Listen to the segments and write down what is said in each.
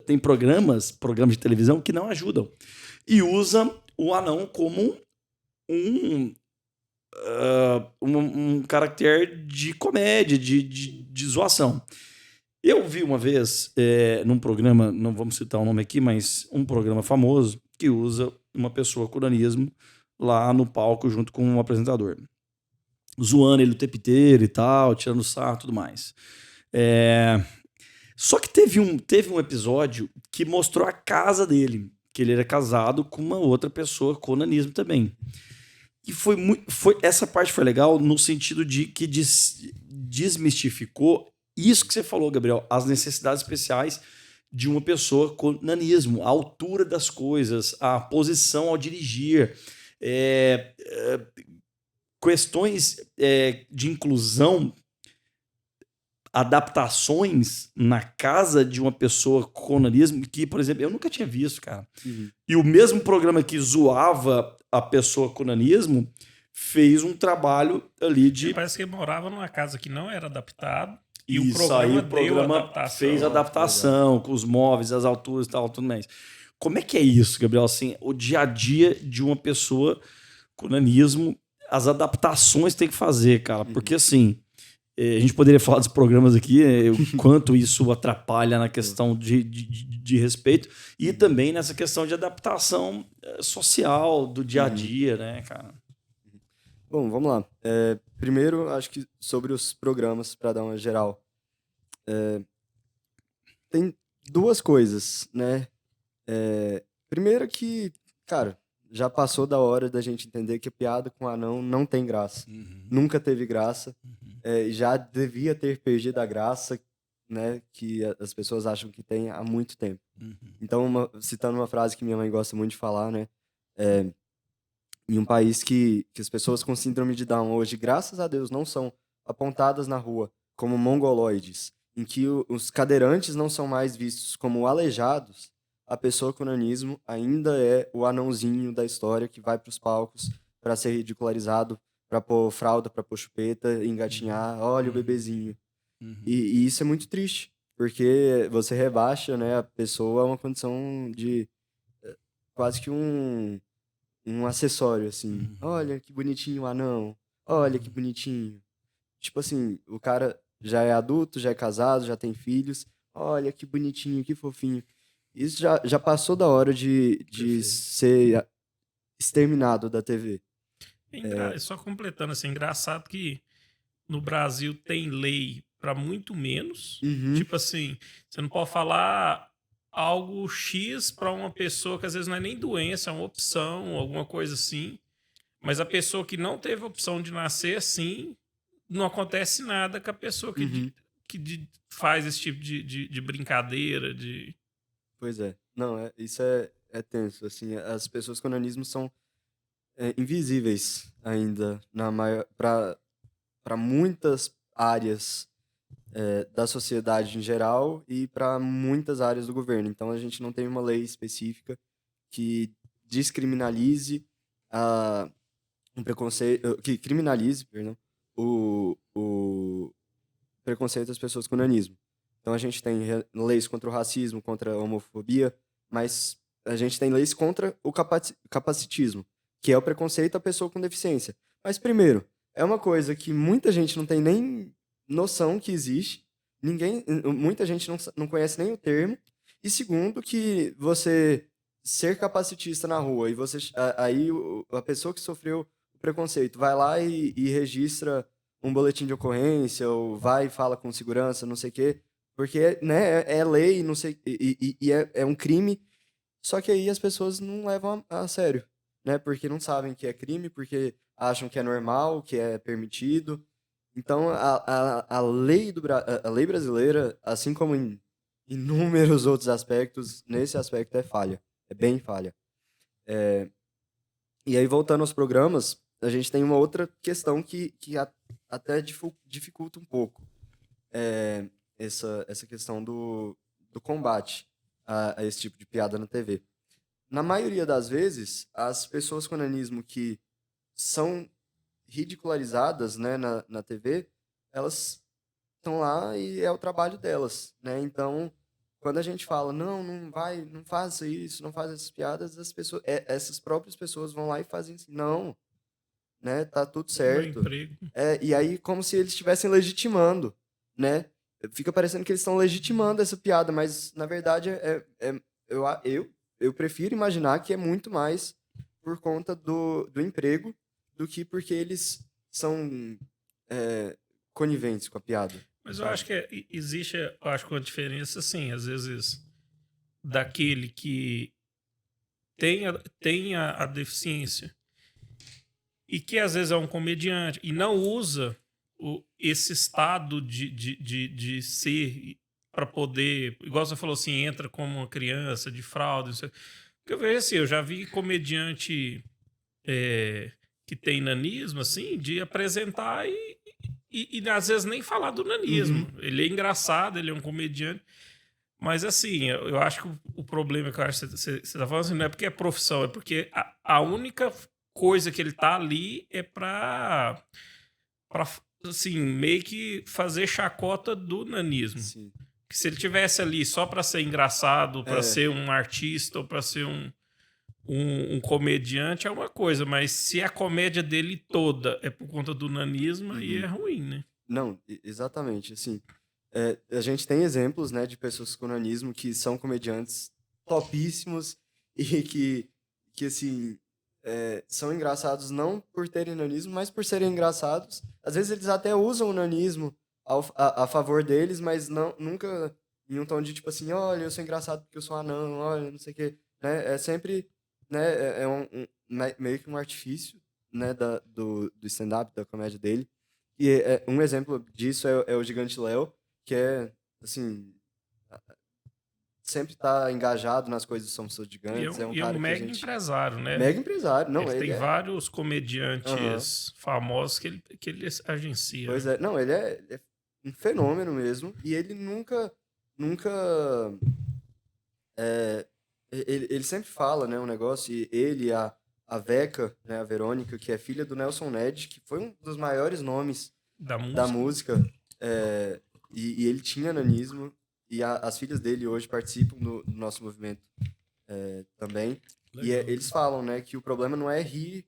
tem programas de televisão que não ajudam. E usa o anão como um caráter de comédia, de zoação. Eu vi uma vez, num programa, não vamos citar o nome aqui, mas um programa famoso que usa uma pessoa com nanismo lá no palco junto com um apresentador. Zoando ele o tempo inteiro e tal, tirando sarro e tudo mais. Só que teve um episódio que mostrou a casa dele, que ele era casado com uma outra pessoa com nanismo também. E essa parte foi legal no sentido de que desmistificou isso que você falou, Gabriel, as necessidades especiais de uma pessoa com nanismo, a altura das coisas, a posição ao dirigir, questões de inclusão, adaptações na casa de uma pessoa com nanismo que, por exemplo, eu nunca tinha visto, cara. Uhum. E o mesmo programa que zoava a pessoa com nanismo fez um trabalho ali de... Parece que ele morava numa casa que não era adaptado. E Isso, o programa fez adaptação com os móveis, as alturas e tal, tudo mais. Como é que é isso, Gabriel? Assim, o dia a dia de uma pessoa com nanismo, as adaptações que tem que fazer, cara. Porque, assim, a gente poderia falar dos programas aqui, o quanto isso atrapalha na questão de respeito e também nessa questão de adaptação social do dia a dia, né, cara? Bom, vamos lá. Primeiro, acho que sobre os programas, para dar uma geral. Tem duas coisas, né? Primeiro que, cara, já passou da hora da gente entender que a piada com anão não tem graça. Nunca teve graça. Já devia ter perdido a graça, né? Que as pessoas acham que tem há muito tempo. Então, citando uma frase que minha mãe gosta muito de falar, né? Em um país que as pessoas com síndrome de Down hoje, graças a Deus, não são apontadas na rua como mongoloides, em que os cadeirantes não são mais vistos como aleijados, a pessoa com nanismo ainda é o anãozinho da história que vai para os palcos para ser ridicularizado, para pôr fralda, para pôr chupeta, engatinhar, olha o bebezinho. E isso é muito triste, porque você rebaixa, né, a pessoa a uma condição de quase que um acessório, assim. Olha que bonitinho o anão. Olha que bonitinho. Tipo assim, o cara já é adulto, já é casado, já tem filhos. Olha que bonitinho, que fofinho. Isso já passou da hora de ser exterminado da TV. Só completando, assim, engraçado que no Brasil tem lei para muito menos. Tipo assim, você não pode falar algo X para uma pessoa que às vezes não é nem doença, é uma opção, alguma coisa assim. Mas a pessoa que não teve opção de nascer assim, não acontece nada com a pessoa que faz esse tipo de brincadeira, de... Pois é. Não, isso é tenso. Assim, as pessoas com nanismo são invisíveis ainda para muitas áreas da sociedade em geral e para muitas áreas do governo. Então, a gente não tem uma lei específica que descriminalize um preconceito, que criminalize, perdão, o preconceito das pessoas com nanismo. Então, a gente tem leis contra o racismo, contra a homofobia, mas a gente tem leis contra o capacitismo, que é o preconceito à pessoa com deficiência. Mas, primeiro, é uma coisa que muita gente não tem nem noção que existe, muita gente não conhece nem o termo, e segundo, que você ser capacitista na rua e aí a pessoa que sofreu o preconceito vai lá e registra um boletim de ocorrência, ou vai e fala com segurança, não sei o quê, porque, né, é lei, não sei, e é um crime, só que aí as pessoas não levam a sério, né, porque não sabem que é crime, porque acham que é normal, que é permitido. Então, a lei a lei brasileira, assim como em inúmeros outros aspectos, nesse aspecto é falha, é bem falha. E aí, voltando aos programas, a gente tem uma outra questão que até dificulta um pouco essa questão do combate a esse tipo de piada na TV. Na maioria das vezes, as pessoas com nanismo que são ridicularizadas, né, na TV, elas estão lá e é o trabalho delas, né? Então, quando a gente fala, não faça isso, não faça essas piadas, essas próprias pessoas vão lá e fazem assim, não, né, tá tudo certo. E aí, como se eles estivessem legitimando, né? Fica parecendo que eles estão legitimando essa piada, mas, na verdade, eu prefiro imaginar que é muito mais por conta do emprego do que porque eles são coniventes com a piada. Mas eu acho que existe, uma diferença, assim, às vezes, daquele que tem a deficiência e que, às vezes, é um comediante e não usa esse estado de ser para poder, igual você falou assim, entra como uma criança de fralda. Porque eu vejo assim, eu já vi comediante que tem nanismo, assim, de apresentar e às vezes nem falar do nanismo. Ele é engraçado, ele é um comediante. Mas assim, eu acho que o problema que eu acho que você tá falando assim, não é porque é profissão, é porque a única coisa que ele tá ali é pra assim, meio que fazer chacota do nanismo. Sim. Que se ele tivesse ali só pra ser engraçado, pra ser um artista ou pra ser um comediante é uma coisa, mas se a comédia dele toda é por conta do nanismo, aí é ruim, né? Não, exatamente, assim, a gente tem exemplos, né, de pessoas com nanismo que são comediantes topíssimos e que assim, são engraçados não por terem nanismo, mas por serem engraçados. Às vezes eles até usam o nanismo a favor deles, mas nunca em um tom de tipo assim, olha, eu sou engraçado porque eu sou anão, olha, não sei o quê, né? É sempre, né, meio que um artifício, né, do stand-up, da comédia dele. E um exemplo disso é o Gigante Léo, que é, assim, sempre tá engajado nas coisas do Somos Todos Gigantes. E é um mega empresário, né? Mega empresário. Não, ele tem vários comediantes famosos que ele agencia. Pois é. Não, ele é um fenômeno mesmo. E ele nunca ele sempre fala, né, um negócio, e ele, a Veca, né, a Verônica, que é filha do Nelson Ned, que foi um dos maiores nomes da música e ele tinha nanismo, e as filhas dele hoje participam do nosso movimento também. Legal. E eles falam, né, que o problema não é rir,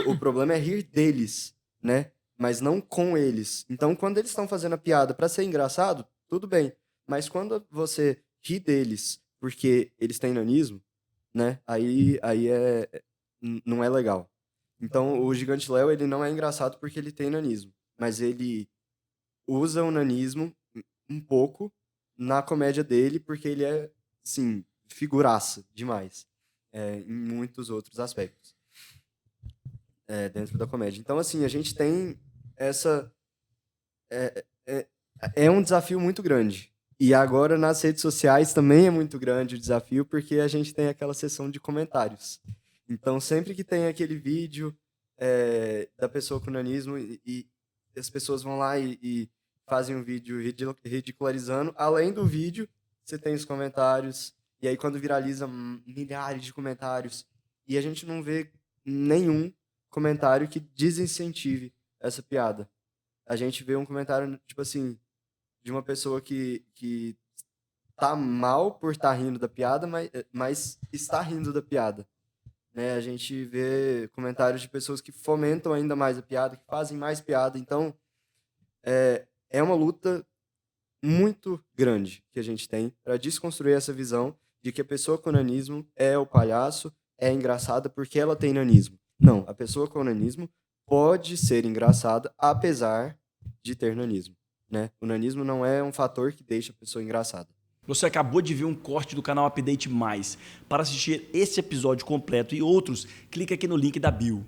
o problema é rir deles, né, mas não com eles. Então, quando eles estão fazendo a piada para ser engraçado, tudo bem, mas quando você ri deles porque eles têm nanismo, né, aí não é legal. Então, o Gigante Léo, ele não é engraçado porque ele tem nanismo, mas ele usa o nanismo um pouco na comédia dele porque ele é, assim, figuraça demais em muitos outros aspectos dentro da comédia. Então, assim, a gente tem essa... É um desafio muito grande. E agora, nas redes sociais, também é muito grande o desafio porque a gente tem aquela seção de comentários. Então, sempre que tem aquele vídeo da pessoa com nanismo e as pessoas vão lá e fazem um vídeo ridicularizando, além do vídeo, você tem os comentários, e aí quando viraliza, milhares de comentários, e a gente não vê nenhum comentário que desincentive essa piada. A gente vê um comentário, tipo assim, de uma pessoa que tá mal por estar rindo da piada, mas está rindo da piada. Né? A gente vê comentários de pessoas que fomentam ainda mais a piada, que fazem mais piada. Então, é uma luta muito grande que a gente tem para desconstruir essa visão de que a pessoa com nanismo é o palhaço, é engraçada porque ela tem nanismo. Não, a pessoa com nanismo pode ser engraçada apesar de ter nanismo. Né? O nanismo não é um fator que deixa a pessoa engraçada. Você acabou de ver um corte do canal Update Mais. Para assistir esse episódio completo e outros, clique aqui no link da bio.